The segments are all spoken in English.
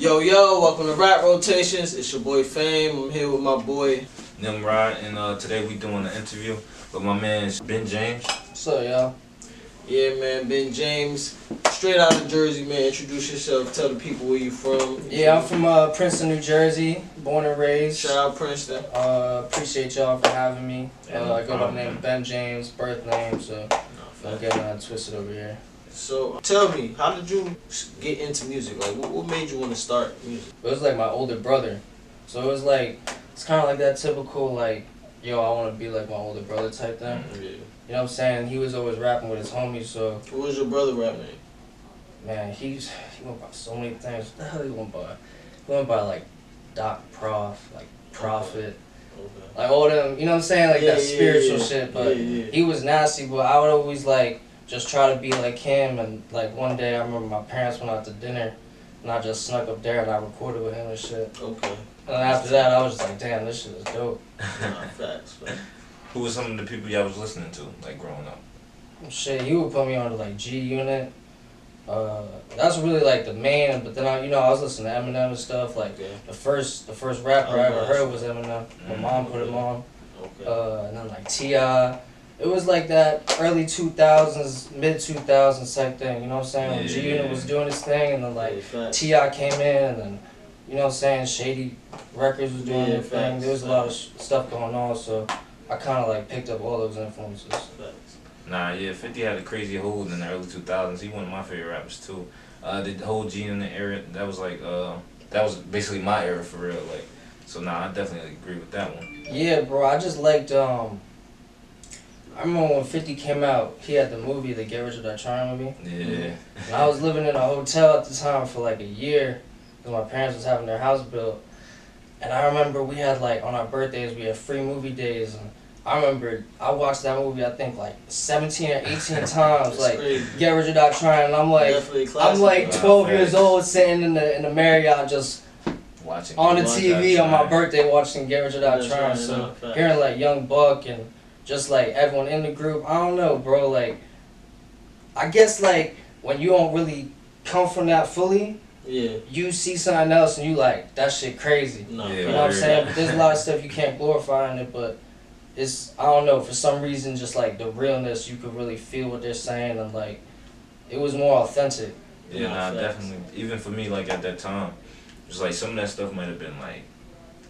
Yo, welcome to Rap Rotations. It's your boy Fame. I'm here with my boy Nimrod, and today we doing an interview with my man Ben James. What's up, y'all? Yeah, man, Ben James. Straight out of Jersey, man. Introduce yourself. Tell the people where you from. Yeah, I'm from Princeton, New Jersey, born and raised. Shout out Princeton. Appreciate y'all for having me. Yeah, I go by the name of Ben James, birth name, so don't get twisted over here. So, tell me, how did you get into music? Like, what made you want to start music? It was like my older brother. So it was like, it's kind of like that typical, like, yo, I want to be like my older brother type thing. Yeah. You know what I'm saying? He was always rapping with his homies, so. What was your brother rap name? Man, he went by so many things. What the hell he went by? He went by like Doc Prof, like Prophet. Okay. Like all them, you know what I'm saying? Like that spiritual shit. But yeah. he was nasty, but I would always like just try to be like him. And like one day I remember my parents went out to dinner and I just snuck up there and I recorded with him and shit. Okay. And then after that I was just like, damn, this shit is dope. Nah, facts, man. Who was some of the people y'all was listening to, like growing up? Shit, he would put me on to like G Unit. That's really like the main, but then I was listening to Eminem and stuff. Like the first rapper I ever heard was Eminem. My mom put him on. Okay. And then like T.I. It was like that early 2000s, mid 2000s type thing. You know what I'm saying? When G Unit was doing his thing, and then like T.I. came in, and then you know what I'm saying, Shady Records was doing their thing. There was a lot of stuff going on, so I kind of like picked up all those influences. Nah, yeah, 50 had a crazy hold in the early 2000s. He one of my favorite rappers too. The whole G in the era, that was like, that was basically my era for real. Like, so nah, I definitely agree with that one. Yeah, bro, I just liked, I remember when 50 came out, he had the movie, the Get Rich or Die Trying movie. Yeah. And I was living in a hotel at the time for like a year, because my parents was having their house built. And I remember we had like, on our birthdays, we had free movie days, and I remember I watched that movie I think like 17 or 18 times, like crazy. Get Rich or Die Trying, and I'm like 12 years old sitting in the Marriott just watching on the TV on my birthday watching Get Rich or Die Trying. So hearing like Young Buck and just like everyone in the group, I don't know, bro, like I guess like when you don't really come from that fully, you see something else and you like, that shit crazy. No. You know what I'm saying? But there's a lot of stuff you can't glorify in it, but it's, I don't know, for some reason, just like the realness, you could really feel what they're saying, and like, it was more authentic. Yeah, nah, definitely. Even for me, like at that time, just like some of that stuff might have been like,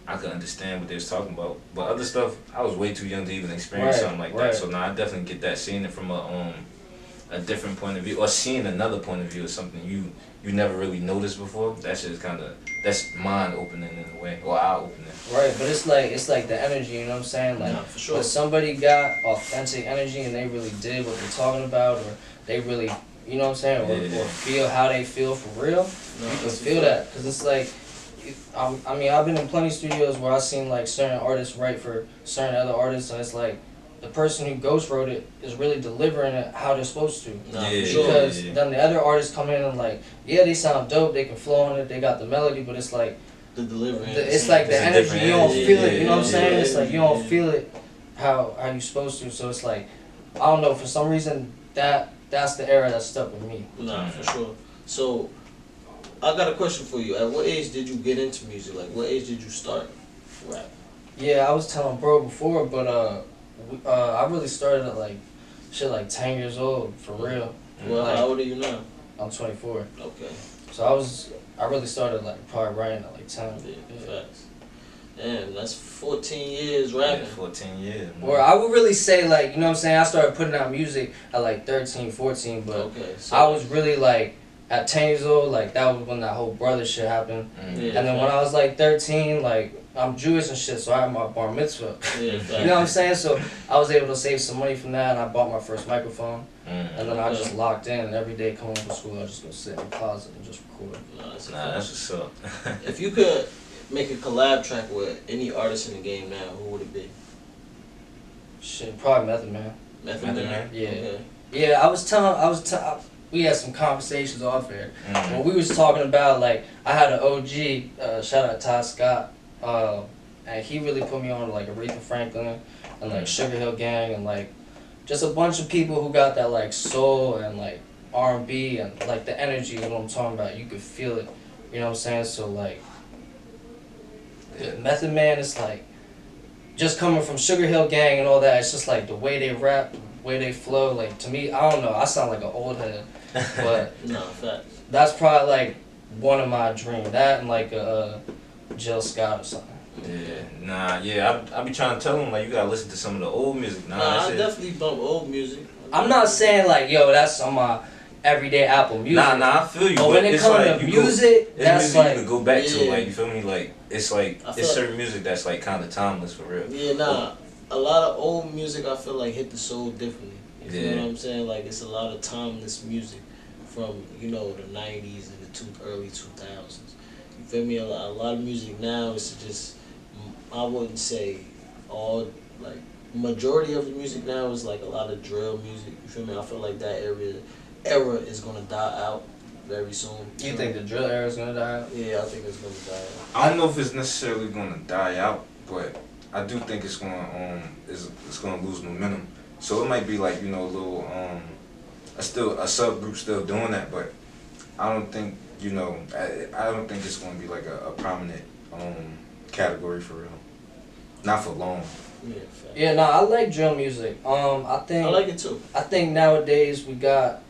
I could understand what they was talking about, but other stuff, I was way too young to even experience something like that. So now I definitely get that, seeing it from a different point of view, or seeing another point of view is something you never really noticed before. That shit is that's mind opening in a way, or eye opening. Right, but it's like the energy, you know what I'm saying? Like, for sure. when somebody got authentic energy and they really did what they're talking about, or they really, you know what I'm saying, or feel how they feel for real, you can feel that. Because it's like, I mean, I've been in plenty of studios where I've seen like certain artists write for certain other artists, and it's like, the person who ghost wrote it is really delivering it how they're supposed to. Because then the other artists come in and like, yeah, they sound dope, they can flow on it, they got the melody, but it's like, the delivery. It's like the energy, you don't feel it, you know what I'm saying? It's like you don't feel it how you're supposed to, so it's like, I don't know, for some reason, that's the era that stuck with me. Nah, for sure. So, I got a question for you. At what age did you get into music? Like, what age did you start rap? Yeah, I was telling bro before, but I really started at like 10 years old, for real. Well, like, how old are you now? I'm 24. Okay. So I really started like probably writing at like 10. Yeah, facts. Damn, that's 14 years rapping. Yeah, 14 years. Man. Or I would really say like, you know what I'm saying, I started putting out music at like 13, 14, but so I was really like, at 10 years old, like that was when that whole brother shit happened. And then when I was like 13, like I'm Jewish and shit, so I had my bar mitzvah. You know what I'm saying? So I was able to save some money from that, and I bought my first microphone. And then I just locked in, and every day coming home from school, I just go sit in the closet and just record. That's what's up. If you could make a collab track with any artist in the game now, who would it be? Shit, probably Method Man. Method Man? Yeah. Okay. Yeah, I was telling, we had some conversations off air. When we was talking about, like, I had an OG, shout out Todd Scott, and he really put me on like Aretha Franklin and like Sugar Hill Gang and like just a bunch of people who got that like soul and like R&B and like the energy of what I'm talking about. You could feel it. You know what I'm saying? So like, Method Man is like, just coming from Sugar Hill Gang and all that. It's just like the way they rap, the way they flow. Like to me, I don't know. I sound like an old head, but No, facts. that's probably like one of my dreams. That and like a Jill Scott or something. I be trying to tell them like you gotta listen to some of the old music. I definitely bump old music. I'm not saying like, yo, that's on my everyday Apple Music. I feel you. But when it comes to music, that's like, you can go back to, like, you feel me? Like it's certain music that's like kind of timeless for real. Yeah, a lot of old music I feel like hit the soul differently. You know what I'm saying? Like it's a lot of timeless music from the 90s and the early 2000s. You feel me? A lot of music now is just, I wouldn't say all, like, majority of the music now is like a lot of drill music. You feel me? I feel like that era is gonna die out very soon. You think the drill era is gonna die out? Yeah, I think it's gonna die out. I don't know if it's necessarily gonna die out, but I do think it's gonna it's gonna lose momentum. So it might be like, a little a subgroup still doing that, but I don't think I don't think it's gonna be like a prominent category for real. Not for long. Yeah, no, I like drill music. I like it too. I think nowadays we got,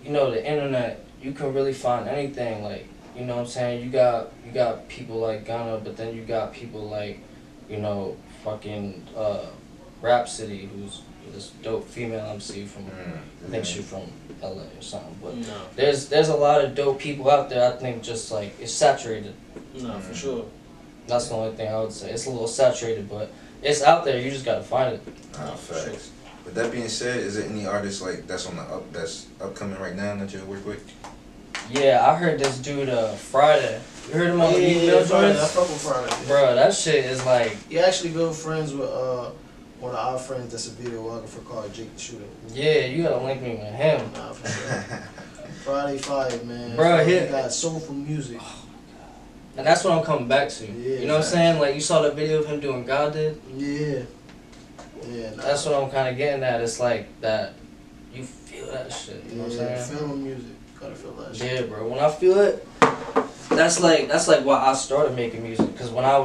the internet. You can really find anything. Like, you know what I'm saying? You got people like Gunna, but then you got people like, fucking Rhapsody, who's this dope female MC from, I think she's from LA or something. But there's a lot of dope people out there. I think just like it's saturated. No, for sure. That's the only thing I would say. It's a little saturated, but it's out there. You just gotta find it. Facts. Sure. With that being said, is there any artists like that's that's upcoming right now that you work with? Yeah, I heard this dude Friday. You heard him on the Meek Mill joint? I fuck with Friday. Yeah. Bro, that shit is like. He actually good friends with one of our friends that's a videographer called Jake the Shooter. Yeah, you gotta link me with him. Nah, for sure. Friday Fire, man. Bro, he got soulful music. And that's what I'm coming back to. Yeah, you know what I'm saying? Like, you saw that video of him doing God Did? Yeah. Yeah, nah. That's what I'm kind of getting at. It's like that, you feel that shit. You know what I'm saying? Feel the music. Gotta feel that shit. Yeah, bro. When I feel it, that's like why I started making music. Because when I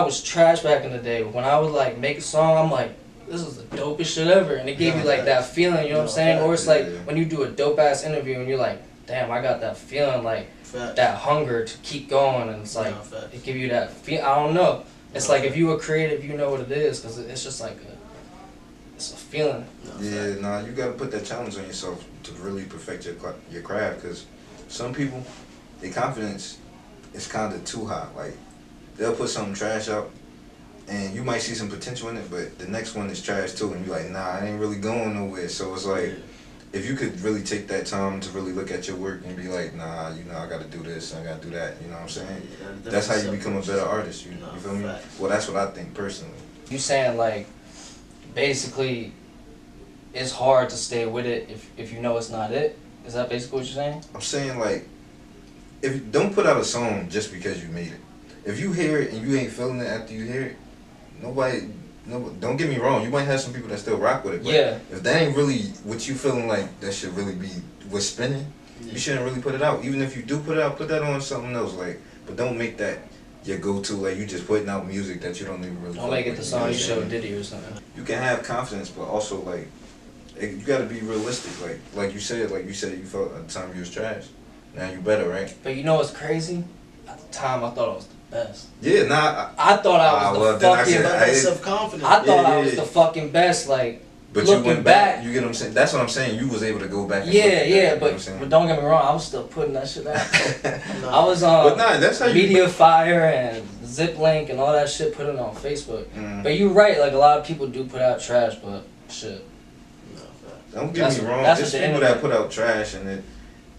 was trash back in the day. When I would, like, make a song, I'm like, this is the dopest shit ever. And it gave you, like, that feeling, you know what I'm saying? Or it's like when you do a dope-ass interview and you're like, damn, I got that feeling, like, that hunger to keep going, and it's like it give you that feel. I don't know. It's like if you were creative, you know what it is, because it's just like it's a feeling. You gotta put that challenge on yourself to really perfect your craft. Because some people, their confidence is kind of too high. Like they'll put something trash out, and you might see some potential in it, but the next one is trash too, and you're like, nah, it ain't really going nowhere. So it's like. If you could really take that time to really look at your work and be like, nah, I gotta do this, I gotta do that, you know what I'm saying? That's how you become a better artist, you feel me? Well, that's what I think personally. You saying like, basically, it's hard to stay with it if you know it's not it? Is that basically what you're saying? I'm saying like, if don't put out a song just because you made it. If you hear it and you ain't feeling it after you hear it, don't get me wrong, you might have some people that still rock with it, but if that ain't really what you feeling like that should really be what's spinning, you shouldn't really put it out. Even if you do put it out, put that on something else, like, but don't make that your go-to, like you just putting out music that you don't even really don't make it the song you show Diddy or something. You can have confidence, but also like, you gotta be realistic, like you said you felt at the time you was trash. Now you better, right? But you know what's crazy? At the time I thought I was the best. Yeah, nah. I thought I was the fucking self-confidence. I thought I was the fucking best, like. But looking you went back, you get what I'm saying? That's what I'm saying. You was able to go back and but don't get me wrong, I was still putting that shit out. I was on that's how Media Fire and Ziplink and all that shit, put it on Facebook. But you're right, like a lot of people do put out trash, but shit. Don't get me wrong, there's people that put out trash and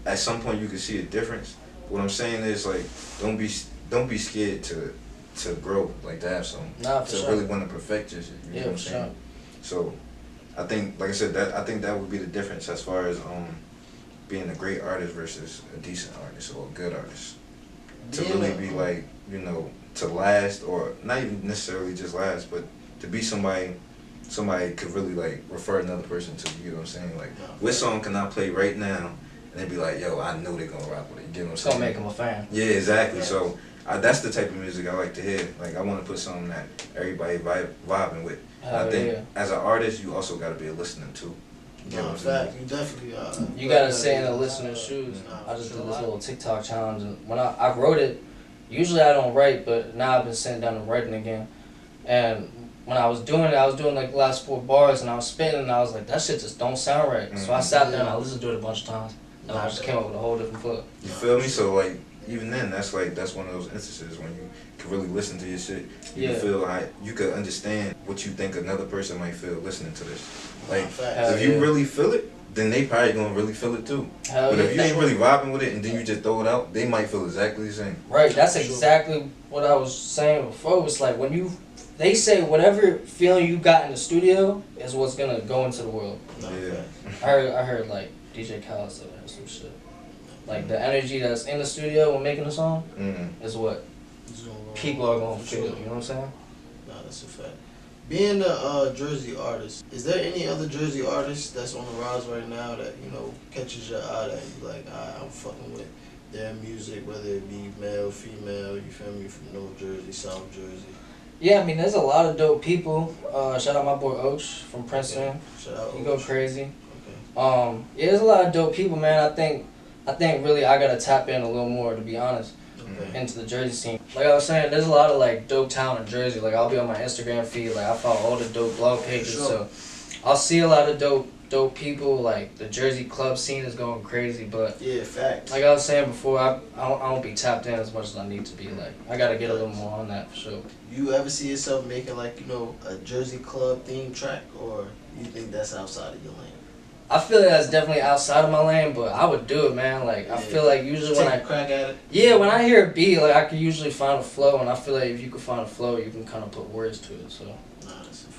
at some point you can see a difference. What I'm saying is like, don't be scared to grow, like to have some, really want to perfect your shit. You know what I'm saying? So, I think, like I said, I think that would be the difference as far as being a great artist versus a decent artist or a good artist. To really be like, to last, or not even necessarily just last, but to be somebody could really like refer another person to. You know what I'm saying? Like, what song can I play right now and they be like, yo, I know they gonna rock with it. You get what I'm It's saying? gonna make them a fan. Yeah, exactly. So that's the type of music I like to hear. Like I want to put something that everybody vibing with. I think as an artist, you also got to be listening too. No, in fact, you definitely are. You gotta sit in the listener's shoes. I just did this little TikTok challenge, and when I wrote it, usually I don't write, but now I've been sitting down and writing again. And when I was doing it, I was doing like the last 4 bars, and I was spitting, and I was like, that shit just don't sound right. So I sat there and I listened to it a bunch of times, and I just came up with a whole different flow. You feel me? So like even then, that's one of those instances when you can really listen to your shit. You can feel like you could understand what you think another person might feel listening to this. Like if you really feel it, then they probably gonna really feel it too. But if you ain't really vibing with it and then you just throw it out, they might feel exactly the same. Right, that's exactly what I was saying before. It's like when they say whatever feeling you got in the studio is what's gonna go into the world. Yeah. I heard like DJ Khaled said that or some shit. Like the energy that's in the studio when making a song is what people are gonna feel. You know what I'm saying? Nah, that's a fact. Being a Jersey artist, is there any other Jersey artist that's on the rise right now that catches your eye that you like? I'm fucking with their music, whether it be male, female. You feel me? From North Jersey, South Jersey. Yeah, I mean, there's a lot of dope people. Shout out my boy Oach from Princeton. Yeah. Shout out. He go crazy. Okay. Yeah, there's a lot of dope people, man. I think really I gotta tap in a little more, to be honest, into the Jersey scene. Like I was saying, there's a lot of like dope talent in Jersey. Like I'll be on my Instagram feed, like I follow all the dope blog pages, so I'll see a lot of dope people. Like the Jersey club scene is going crazy, but yeah, facts. like I was saying before, I don't be tapped in as much as I need to be. Like I gotta get a little more on that for sure. You ever see yourself making like a Jersey club theme track, or you think that's outside of your lane? I feel like that's definitely outside of my lane, but I would do it, man. Like I feel like usually when I crack at it. Yeah, when I hear a beat, like I can usually find a flow, and I feel like if you can find a flow, you can kind of put words to it. So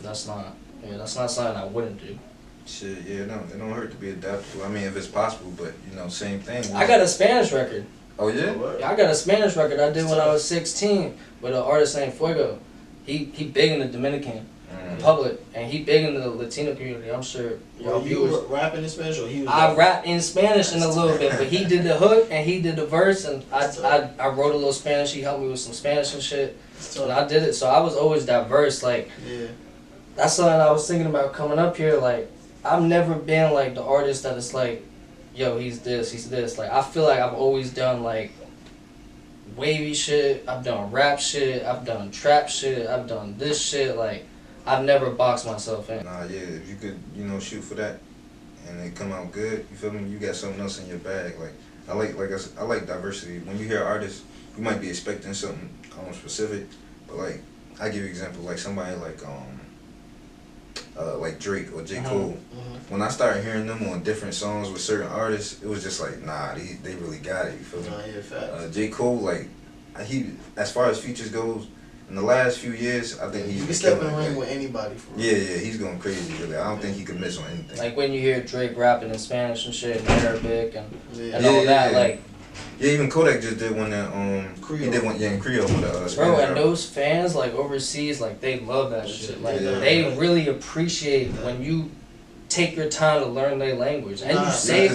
that's not something I wouldn't do. Shit, yeah, no, it don't hurt to be adaptable. I mean, if it's possible, but same thing. I got a Spanish record. Oh yeah? Yeah, I got a Spanish record I did when I was 16 with an artist named Fuego. He big in the Dominican Republic, and he big in the Latino community. I'm sure y'all viewers. You rapping in Spanish, or he was? I rap in Spanish in a little bit, but he did the hook and he did the verse, and I wrote a little Spanish. He helped me with some Spanish and shit, and I did it. So I was always diverse. Like that's something I was thinking about coming up here. Like I've never been like the artist that is like, yo, he's this. Like I feel like I've always done like wavy shit. I've done rap shit. I've done trap shit. I've done this shit. Like I've never boxed myself in. Nah, yeah, if you could, shoot for that, and it come out good, you feel me? You got something else in your bag. Like I like diversity. When you hear artists, you might be expecting something specific, but like I give you an example, like somebody like Drake or J. Cole. When I started hearing them on different songs with certain artists, it was just like, nah, they really got it. You feel me? Nah, yeah, facts. J. Cole, like he, as far as features goes, in the last few years, I think he's been stepping in the ring with anybody. For real. Yeah, he's going crazy. Really, I don't think he could miss on anything. Like when you hear Drake rapping in Spanish and shit, and Arabic and all that, like. Yeah, even Kodak just did one that he did one in Creole with Spanish. Bro, and those fans like overseas, like they love that shit. Like they really appreciate when you take your time to learn their language, and you say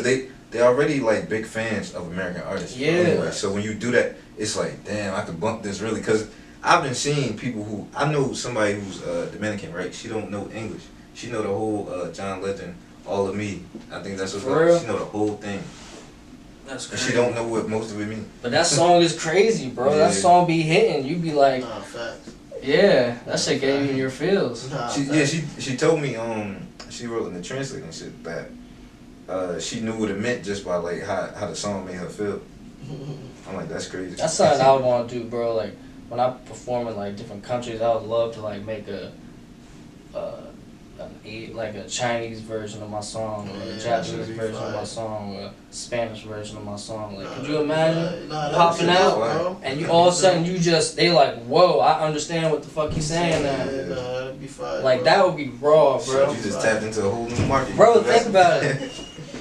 they already like big fans of American artists. Yeah. Anyway. So when you do that, it's like, damn, I could bump this really, because I've been seeing people who, I know somebody who's Dominican, right? She don't know English. She know the whole John Legend, All of Me. I think that's what it's like. She know the whole thing. That's crazy. And she don't know what most of it means. But that song is crazy, bro. Yeah. That song be hitting. You be like, nah, facts. Yeah, that shit gave you in your feels. Nah, she told me she wrote in the translating shit that she knew what it meant just by like how the song made her feel. I'm like, that's crazy. That's something I would want to do, bro. Like when I perform in like different countries, I would love to like make a Chinese version of my song, or a Japanese version of my song, or a Spanish version of my song. Like, could you imagine popping out and you all of a sudden they like, whoa, I understand what the fuck he's saying now. That'd be fine. Like that would be raw, bro. You just tapped into a whole new market. Bro, think about it.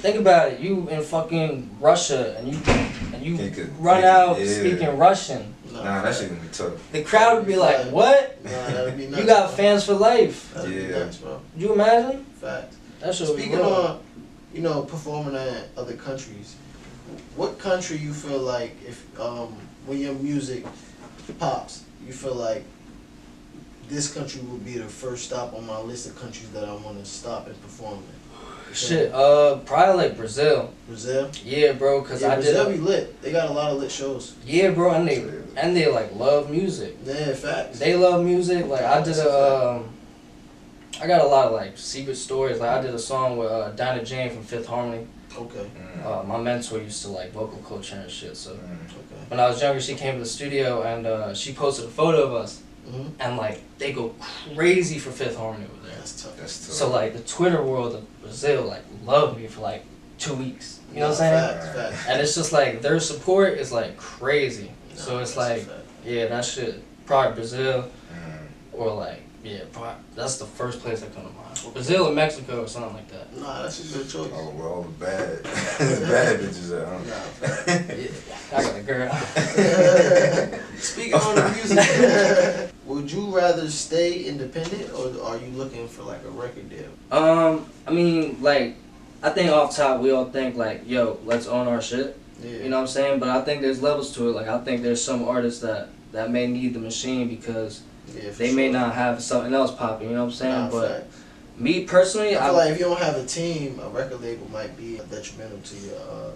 Think about it. You in fucking Russia and you run out speaking Russian. Nah, that shit gonna be tough. The crowd would be like, what? Nah, that'd be nuts. You got fans for life. That'd be nuts, bro. You imagine? Fact. That shit would be Speaking of, performing in other countries, what country you feel like if when your music pops, you feel like this country would be the first stop on my list of countries that I want to stop and perform in? Shit, probably like Brazil. Brazil? Yeah, bro, cause I Brazil did. be lit. They got a lot of lit shows. Yeah, bro, and they like love music. Yeah, facts. They love music. Like I did I got a lot of like secret stories. Like I did a song with Dinah Jane from Fifth Harmony. Okay. My mentor used to like vocal coach her and shit. So Okay. when I was younger, she came to the studio and she posted a photo of us. Mm-hmm. And like they go crazy for Fifth Harmony over there. That's tough. That's tough. So like the Twitter world of Brazil like loved me for like 2 weeks. You know what I'm saying? Facts, facts. And it's just like their support is like crazy. So it's That's like a fact. yeah, that shit probably Brazil or like yeah, probably, that's the first place that come to mind. Brazil or Mexico or something like that. Nah, that's a good choice. Oh, well, all the bad, bad bitches at home. Nah, facts. Yeah, I got a girl. Speaking on the music, would you rather stay independent or are you looking for like a record deal? I mean, like, I think off top we all think like, yo, let's own our shit. Yeah. You know what I'm saying? But I think there's levels to it. Like, I think there's some artists that may need the machine because Yeah, for they may sure. not have something else popping. You know what I'm saying? Nah, but facts. me personally, I feel like if you don't have a team, a record label might be detrimental to your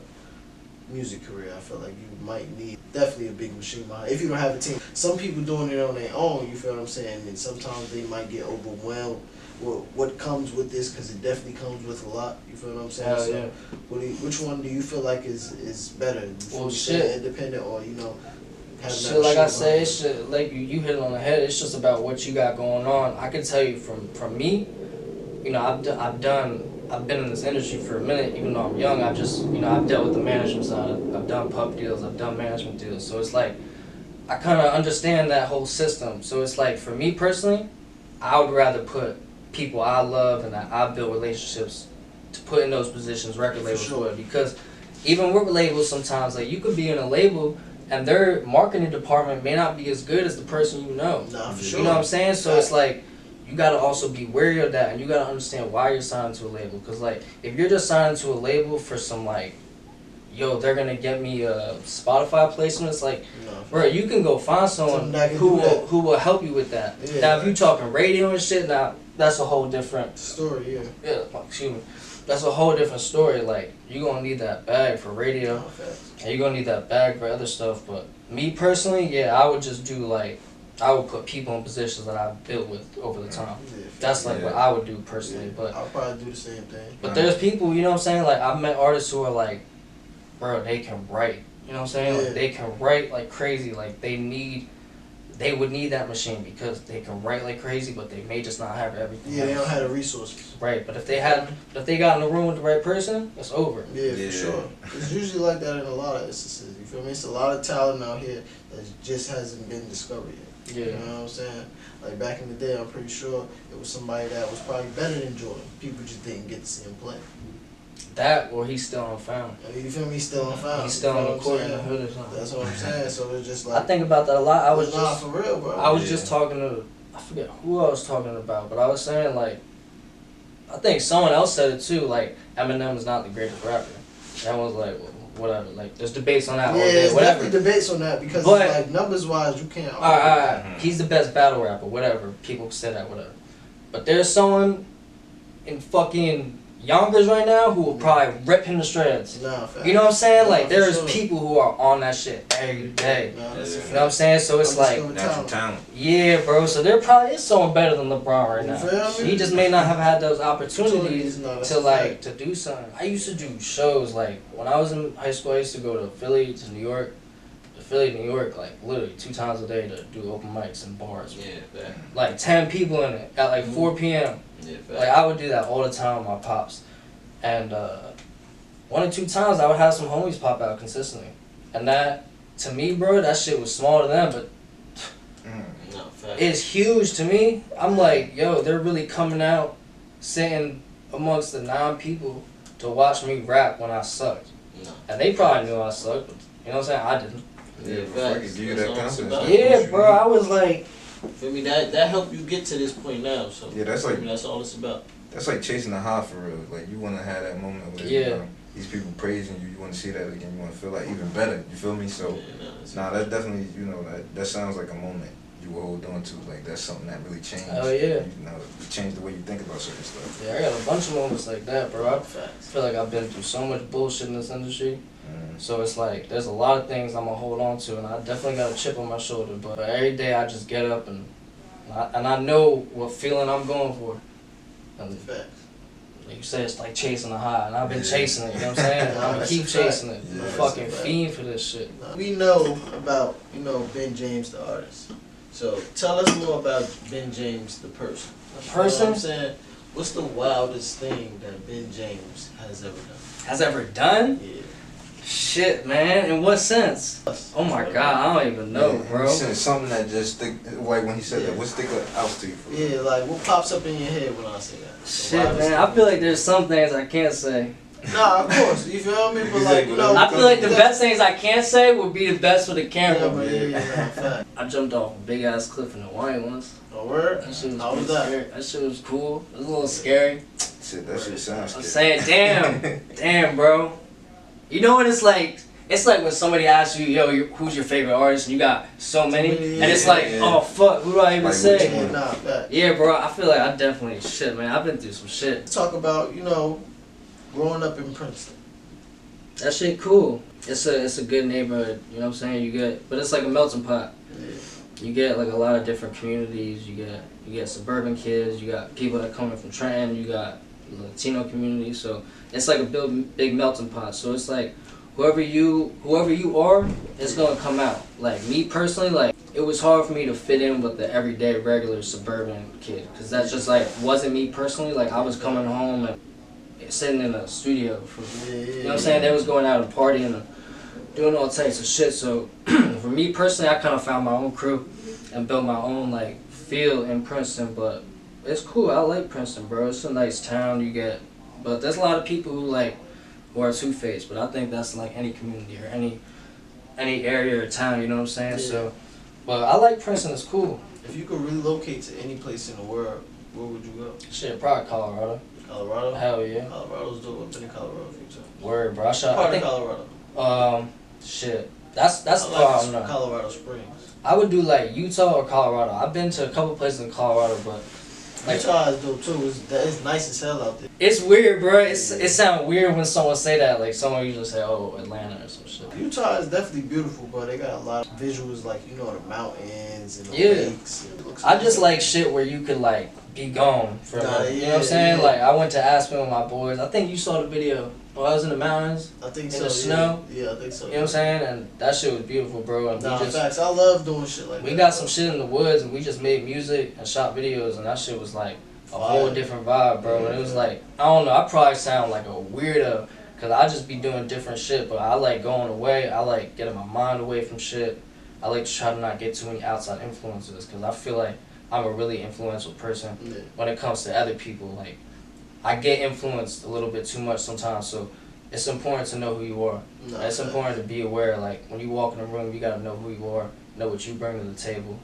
music career. I feel like you might need definitely a big machine behind. If you don't have a team, some people doing it on their own. You feel what I'm saying? And sometimes they might get overwhelmed with what comes with this because it definitely comes with a lot. You feel what I'm saying? Hell So, yeah. which one do you feel like is better? Well, Stay shit. independent or having that Shit, like I machine say, behind shit, like you hit it on the head. It's just about what you got going on. I can tell you from me, you know, I've been in this industry for a minute. Even though I'm young, I've dealt with the management side. I've done pub deals. I've done management deals. So it's like I kind of understand that whole system. So it's like for me personally, I would rather put people I love and that I build relationships to put in those positions, record labels sure. would, because even with labels sometimes like you could be in a label and their marketing department may not be as good as the person you know. Nah, for sure. You know what I'm saying? So it's like you gotta also be wary of that and you gotta understand why you're signing to a label. Cause like if you're just signing to a label for some like, yo, they're gonna get me a Spotify placement, it's like, Nah, bro, you can go find someone Someone that can do that. who will help you with that. Yeah, Now if you right. talking radio and shit, now that's a whole different story, yeah. excuse me. That's a whole different story. Like you gonna need that bag for radio. Nah, facts. And you're gonna need that bag for other stuff, but me personally, yeah, I would just do like, I would put people in positions that I've built with over the time. Yeah, That's like what I would do personally, but I'll probably do the same thing. there's people, you know what I'm saying, like I've met artists who are like, bro, they can write, you know what I'm saying, Yeah. like they can write like crazy, like they would need that machine because they can write like crazy, but they may just not have everything. Yeah, they else. don't have the resources. Right, but if they got in the room with the right person, it's over. Yeah, Yeah. for sure. It's usually like that in a lot of instances. You feel me? It's a lot of talent out here that just hasn't been discovered yet. Yeah. You know what I'm saying? Like back in the day, I'm pretty sure it was somebody that was probably better than Jordan. People just didn't get to see him play. That or he's still unfound. I mean, you feel me? He's still unfound. He's still You on know the what court I'm in the saying? hood or something. That's what I'm saying. So it's just like I think about that a lot. I was nah, just for real, bro. I was Yeah. just talking to, I forget who I was talking about, but I was saying like, I think someone else said it too, like Eminem is not the greatest rapper. That was like, whatever, like there's debates on that all yeah, day, it's whatever. definitely debates on that because But- it's like numbers wise, you can't. Alright, he's the best battle rapper, whatever, people say that, whatever. But there's someone in fucking Yonkers right now who will probably rip him to shreds. Nah, facts. You know what I'm saying? Nah, Like for there's sure. people who are on that shit every day. Nah, that's a Yeah. You know what I'm saying? So it's like, Undiscovered Natural talent. talent. yeah, bro. So there probably is someone better than LeBron right You now. feel me? He just may not have had those opportunities Nah, that's to a like fact. to do something. I used to do shows like when I was in high school. I used to go to Philly to New York, Philly to New York like literally 2 times a day to do open mics and bars. Yeah, fact. Like 10 people in it at like 4 p.m. Yeah, fact. Like I would do that all the time with my pops, and 1 or 2 times I would have some homies pop out consistently, and that to me, bro, that shit was small to them, but No, fact. it's huge to me. I'm like, yo, they're really coming out, sitting amongst the 9 people to watch me rap when I sucked. No. And they probably knew I sucked, but you know what I'm saying? I didn't. Yeah, If I could facts. give you That's that all it's confidence. about. Yeah, bro, I was like, Feel me? That helped you get to this point now. So Yeah, that's feel like- me? That's all it's about. That's like chasing a high for real. Like you want to have that moment where Yeah. you know, these people praising you, you want to see that again, you want to feel like even better. You feel me? So, that definitely, that sounds like a moment you will hold on to. Like that's something that really changed. Oh yeah. It changed the way you think about certain stuff. Yeah, I got a bunch of moments like that, bro. I feel like I've been through so much bullshit in this industry. So it's like there's a lot of things I'm gonna hold on to, and I definitely got a chip on my shoulder. But every day I just get up and I know what feeling I'm going for. And like you said, it's like chasing a high, and I've been chasing it. You know what I'm saying? I'm gonna keep chasing it. I'm a fucking fiend for this shit. We know about Ben James the artist. So tell us more about Ben James the person. The person? You know what I'm saying? What's the wildest thing that Ben James has ever done? Has ever done? Yeah. Shit, man. In what sense? Oh my god, I don't even know, bro. He said something that just like when he said that, what stick out to you? Yeah, like what pops up in your head when I say that? Shit, man. I feel like there's some things I can't say. Nah, of course. You feel me? But like, I feel like the best things I can't say would be the best for the camera. Yeah. I jumped off a big ass cliff in Hawaii once. A word? That shit was How was that? scary. That shit was cool. It was a little scary. Shit, that shit sounds I'm scary. saying, damn, bro. You know what it's like? It's like when somebody asks you, yo, who's your favorite artist, and you got so many, and it's like, oh fuck, who do I even Like, say? Nah, yeah, bro, I feel like I definitely, shit, man, I've been through some shit. Talk about, growing up in Princeton. That shit cool. It's a good neighborhood, you know what I'm saying? But it's like a melting pot. Yeah. You get like a lot of different communities. You get suburban kids. You got people that come in from Trenton. You got Latino community. So it's like a big melting pot. So it's like whoever you are, it's gonna come out. Like me personally, like it was hard for me to fit in with the everyday regular suburban kid, cause that's just like wasn't me personally. Like I was coming home and sitting in a studio you know what I'm saying? They was going out and partying and doing all types of shit. So for me personally, I kind of found my own crew and built my own like feel in Princeton. But it's cool. I like Princeton, bro. It's a nice town. But there's a lot of people who are two-faced. But I think that's like any community or any area or town. You know what I'm saying? Yeah. So, but I like Princeton. It's cool. If you could relocate to any place in the world, where would you go? Shit, probably Colorado. Colorado? Hell yeah. Colorado's dope. I've been in Colorado a few times. Word, bro. Part of Colorado. Shit. That's I like Colorado Springs. I would do like Utah or Colorado. I've been to a couple places in Colorado, but like, Utah is dope too. It's nice as hell out there. it's weird, bro. It sounds weird when someone say that. Like someone usually say, "Oh, Atlanta" or some shit. Utah is definitely beautiful, but they got a lot of visuals like the mountains and the Yeah. lakes. I just like shit where you could like be gone for a minute. You know what I'm saying? Yeah. Like I went to Aspen with my boys. I think you saw the video. While I was in the mountains, I think in so. the snow. Yeah, I think so. You know what I'm saying? And that shit was beautiful, bro. And Nah, facts. I love doing shit like that. we got some shit in the woods, and we just made music and shot videos, and that shit was like a whole different vibe, bro. And it was like, I don't know, I probably sound like a weirdo, cause I just be doing different shit, but I like going away. I like getting my mind away from shit. I like to try to not get too many outside influences, cause I feel like I'm a really influential person when it comes to other people. Like, I get influenced a little bit too much sometimes, so it's important to know who you are. It's important to be aware. Like when you walk in a room, you gotta know who you are, know what you bring to the table.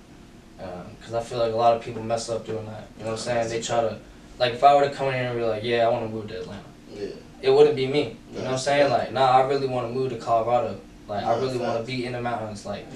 Cause I feel like a lot of people mess up doing that. You know what I'm saying? They try to, like if I were to come in here and be like, yeah, I want to move to Atlanta. Yeah. It wouldn't be me. You know what I'm saying? Like, nah, I really want to move to Colorado. Like, I really want to be in the mountains, like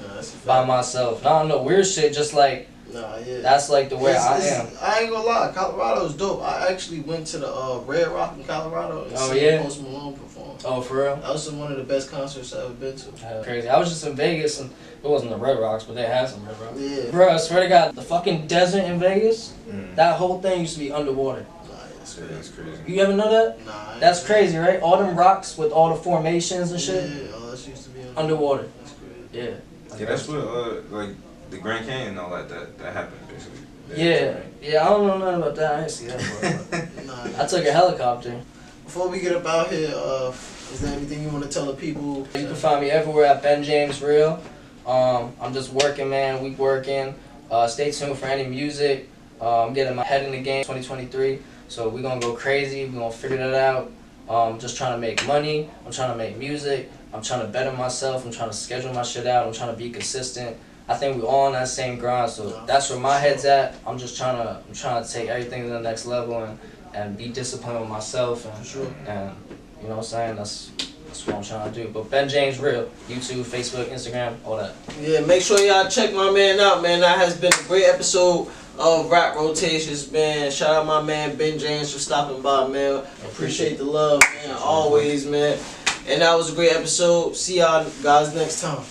by myself. Nah, no weird shit. Just like. Nah, yeah. That's like the way I am. I ain't gonna lie, Colorado's dope. I actually went to the Red Rock in Colorado and seen Post Malone perform. Oh, for real? That was one of the best concerts I've ever been to. Crazy. I was just in Vegas and it wasn't the Red Rocks, but they had some Red Rocks. Yeah. Bro, I swear to God, the fucking desert in Vegas, that whole thing used to be underwater. Nah, that's crazy. You ever know that? Nah. That's crazy, right? All them rocks with all the formations and shit. Yeah, all that shit used to be underwater. That's crazy. Yeah. Yeah, that's what like the Grand Canyon and all that happened basically. Yeah, I don't know nothing about that. I didn't see that. Nah. I took a helicopter. Before we get up out here, is there anything you want to tell the people? You can find me everywhere at Ben James Real. I'm just working, man. We working. Stay tuned for any music. I'm getting my head in the game 2023. So we're going to go crazy. We're going to figure that out. I'm just trying to make money. I'm trying to make music. I'm trying to better myself. I'm trying to schedule my shit out. I'm trying to be consistent. I think we're all on that same grind, so that's where my head's at. I'm trying to take everything to the next level and be disciplined with myself and You know what I'm saying? That's what I'm trying to do. But Ben James Real, YouTube, Facebook, Instagram, all that. Yeah, make sure y'all check my man out, man. That has been a great episode of Rap Rotations, man. Shout out my man Ben James for stopping by, man. Appreciate the love, man. Always, man. And that was a great episode. See y'all guys next time.